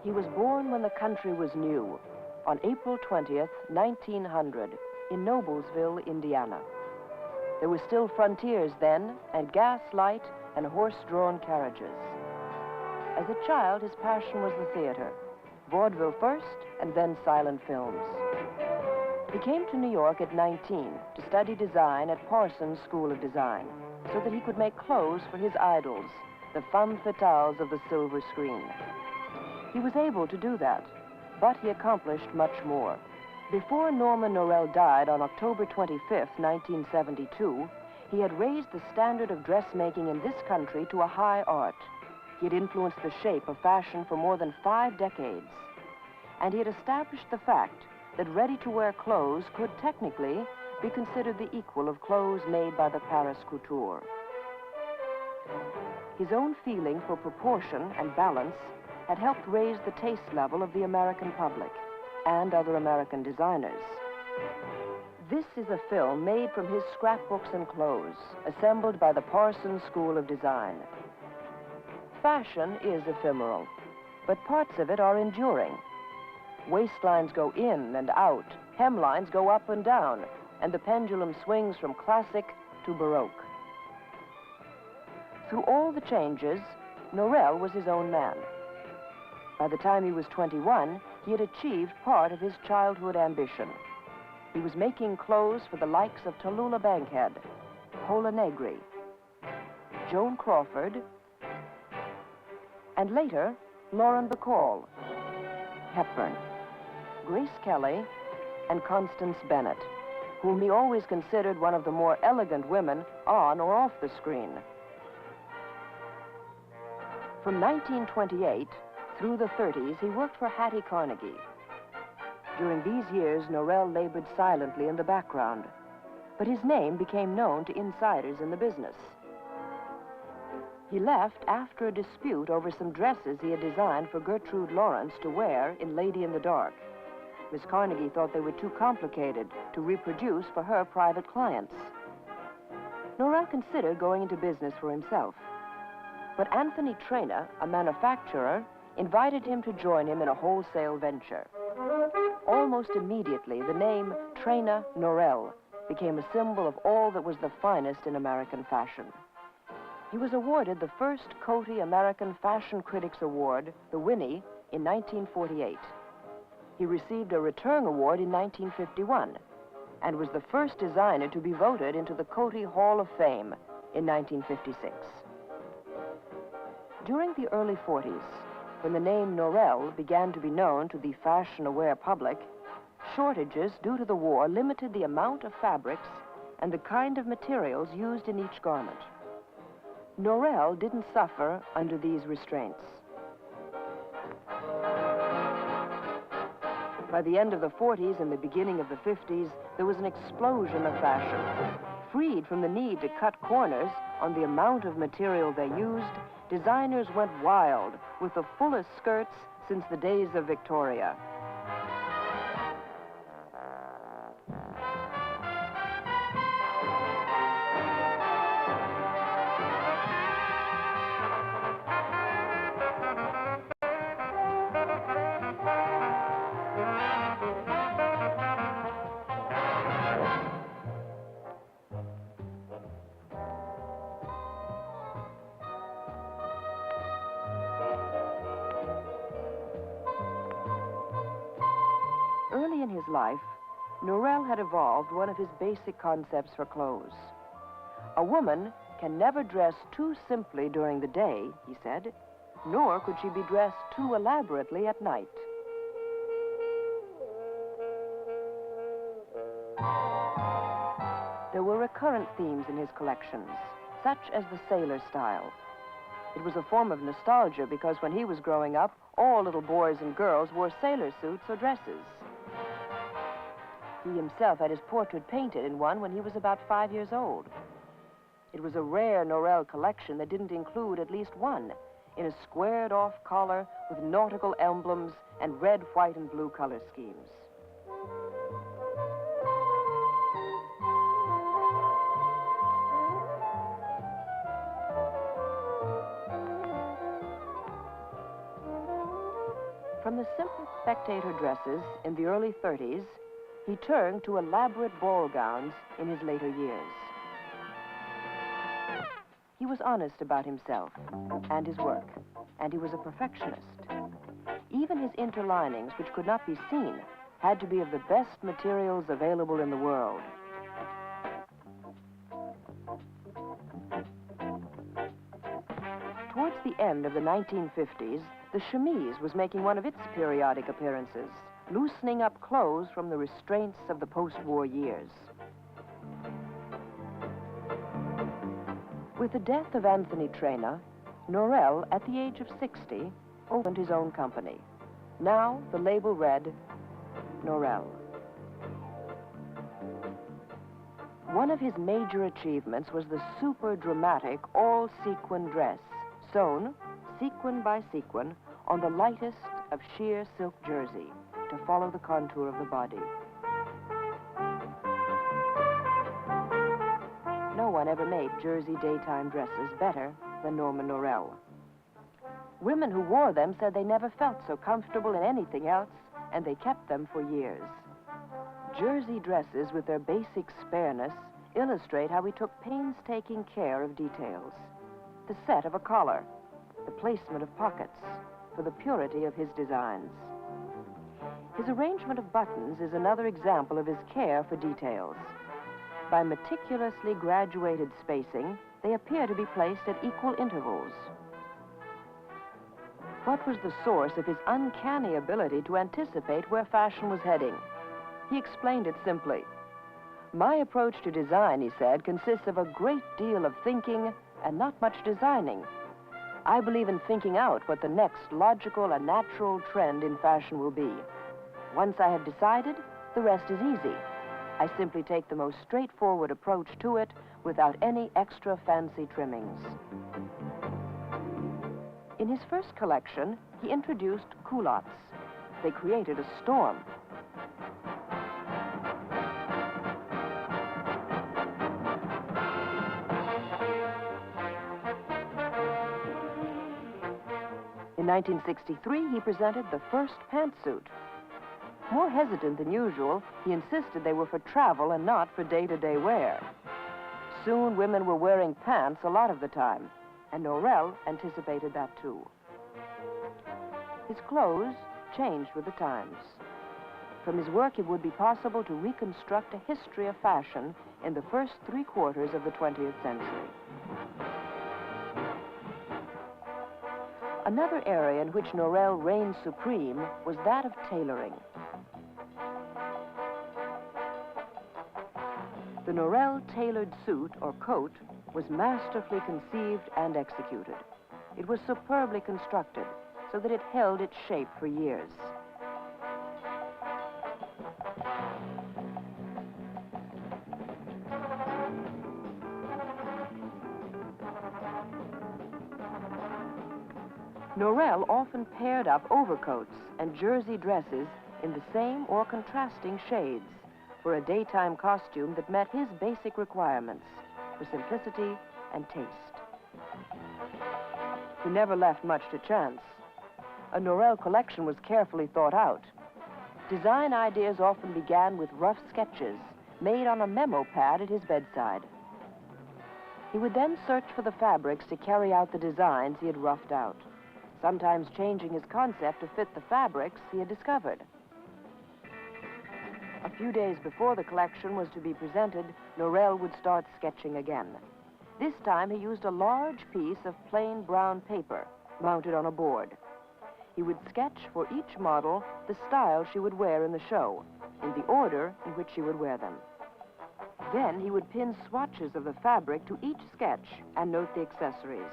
He was born when the country was new, on April 20th, 1900, in Noblesville, Indiana. There were still frontiers then, and gaslight and horse-drawn carriages. As a child, his passion was the theater, vaudeville first, and then silent films. He came to New York at 19 to study design at Parsons School of Design, so that he could make clothes for his idols, the femme fatales of the silver screen. He was able to do that, but he accomplished much more. Before Norman Norell died on October 25th, 1972, he had raised the standard of dressmaking in this country to a high art. He had influenced the shape of fashion for more than 5 decades. And he had established the fact that ready-to-wear clothes could technically be considered the equal of clothes made by the Paris couture. His own feeling for proportion and balance had helped raise the taste level of the American public and other American designers. This is a film made from his scrapbooks and clothes, assembled by the Parsons School of Design. Fashion is ephemeral, but parts of it are enduring. Waistlines go in and out, hemlines go up and down, and the pendulum swings from classic to Baroque. Through all the changes, Norell was his own man. By the time he was 21, he had achieved part of his childhood ambition. He was making clothes for the likes of Tallulah Bankhead, Pola Negri, Joan Crawford, and later, Lauren Bacall, Hepburn, Grace Kelly, and Constance Bennett, whom he always considered one of the more elegant women on or off the screen. From 1928 through the 30s, he worked for Hattie Carnegie. During these years, Norell labored silently in the background, but his name became known to insiders in the business. He left after a dispute over some dresses he had designed for Gertrude Lawrence to wear in Lady in the Dark. Miss Carnegie thought they were too complicated to reproduce for her private clients. Norell considered going into business for himself, but Anthony Traina, a manufacturer, invited him to join him in a wholesale venture. Almost immediately, the name Traina Norell became a symbol of all that was the finest in American fashion. He was awarded the first Coty American Fashion Critics Award, the Winnie, in 1948. He received a Return Award in 1951 and was the first designer to be voted into the Coty Hall of Fame in 1956. During the early 40s, when the name Norell began to be known to the fashion-aware public, shortages due to the war limited the amount of fabrics and the kind of materials used in each garment. Norell didn't suffer under these restraints. By the end of the 40s and the beginning of the 50s, there was an explosion of fashion. Freed from the need to cut corners on the amount of material they used, designers went wild with the fullest skirts since the days of Victoria. Early in his life, Norell had evolved one of his basic concepts for clothes. A woman can never dress too simply during the day, he said, nor could she be dressed too elaborately at night. There were recurrent themes in his collections, such as the sailor style. It was a form of nostalgia because when he was growing up, all little boys and girls wore sailor suits or dresses. He himself had his portrait painted in one when he was about 5 years old. It was a rare Norell collection that didn't include at least one in a squared-off collar with nautical emblems and red, white, and blue color schemes. From the simple spectator dresses in the early 30s, he turned to elaborate ball gowns in his later years. He was honest about himself and his work, and he was a perfectionist. Even his interlinings, which could not be seen, had to be of the best materials available in the world. Towards the end of the 1950s, the chemise was making one of its periodic appearances, loosening up clothes from the restraints of the post-war years. With the death of Anthony Trainer, Norell, at the age of 60, opened his own company. Now, the label read Norell. One of his major achievements was the super dramatic all-sequin dress, sewn, sequin by sequin, on the lightest of sheer silk jersey to follow the contour of the body. No one ever made jersey daytime dresses better than Norman Norell. Women who wore them said they never felt so comfortable in anything else, and they kept them for years. Jersey dresses with their basic spareness illustrate how he took painstaking care of details. The set of a collar, the placement of pockets, for the purity of his designs. His arrangement of buttons is another example of his care for details. By meticulously graduated spacing, they appear to be placed at equal intervals. What was the source of his uncanny ability to anticipate where fashion was heading? He explained it simply. My approach to design, he said, consists of a great deal of thinking and not much designing. I believe in thinking out what the next logical and natural trend in fashion will be. Once I have decided, the rest is easy. I simply take the most straightforward approach to it without any extra fancy trimmings. In his first collection, he introduced culottes. They created a storm. In 1963, he presented the first pantsuit. More hesitant than usual, he insisted they were for travel and not for day-to-day wear. Soon, women were wearing pants a lot of the time, and Norell anticipated that too. His clothes changed with the times. From his work, it would be possible to reconstruct a history of fashion in the first 3/4 of the 20th century. Another area in which Norell reigned supreme was that of tailoring. The Norell tailored suit or coat was masterfully conceived and executed. It was superbly constructed so that it held its shape for years. Norell often paired up overcoats and jersey dresses in the same or contrasting shades for a daytime costume that met his basic requirements for simplicity and taste. He never left much to chance. A Norell collection was carefully thought out. Design ideas often began with rough sketches made on a memo pad at his bedside. He would then search for the fabrics to carry out the designs he had roughed out, sometimes changing his concept to fit the fabrics he had discovered. A few days before the collection was to be presented, Norell would start sketching again. This time he used a large piece of plain brown paper mounted on a board. He would sketch for each model the style she would wear in the show, in the order in which she would wear them. Then he would pin swatches of the fabric to each sketch and note the accessories.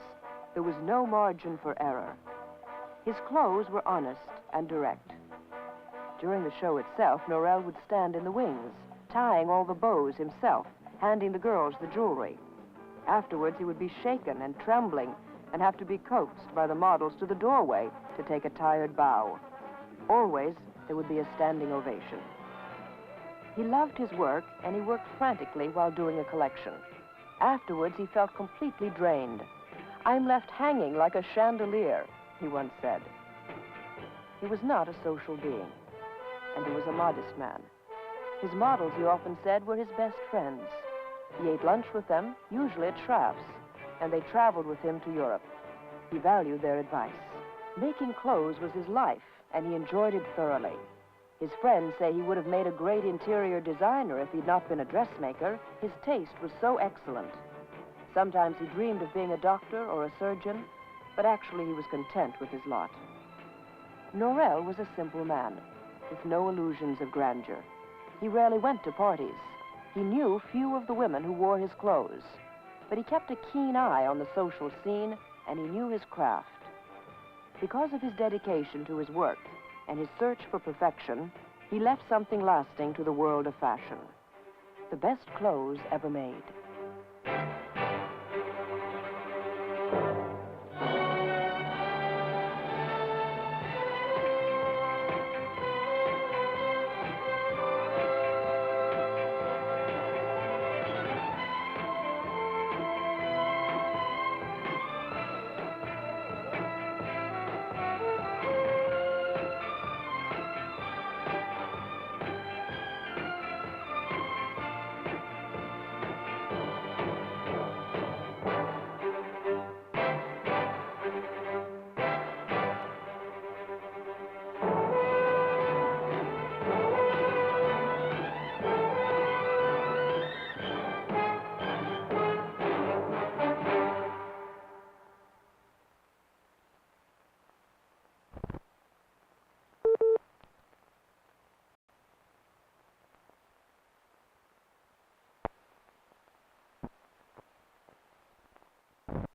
There was no margin for error. His clothes were honest and direct. During the show itself, Norell would stand in the wings, tying all the bows himself, handing the girls the jewelry. Afterwards, he would be shaken and trembling and have to be coaxed by the models to the doorway to take a tired bow. Always, there would be a standing ovation. He loved his work, and he worked frantically while doing a collection. Afterwards, he felt completely drained. "I'm left hanging like a chandelier," he once said. He was not a social being, and he was a modest man. His models, he often said, were his best friends. He ate lunch with them, usually at Schraff's, and they traveled with him to Europe. He valued their advice. Making clothes was his life, and he enjoyed it thoroughly. His friends say he would have made a great interior designer if he'd not been a dressmaker. His taste was so excellent. Sometimes he dreamed of being a doctor or a surgeon, but actually he was content with his lot. Norell was a simple man, with no illusions of grandeur. He rarely went to parties. He knew few of the women who wore his clothes, but he kept a keen eye on the social scene, and he knew his craft. Because of his dedication to his work and his search for perfection, he left something lasting to the world of fashion. The best clothes ever made.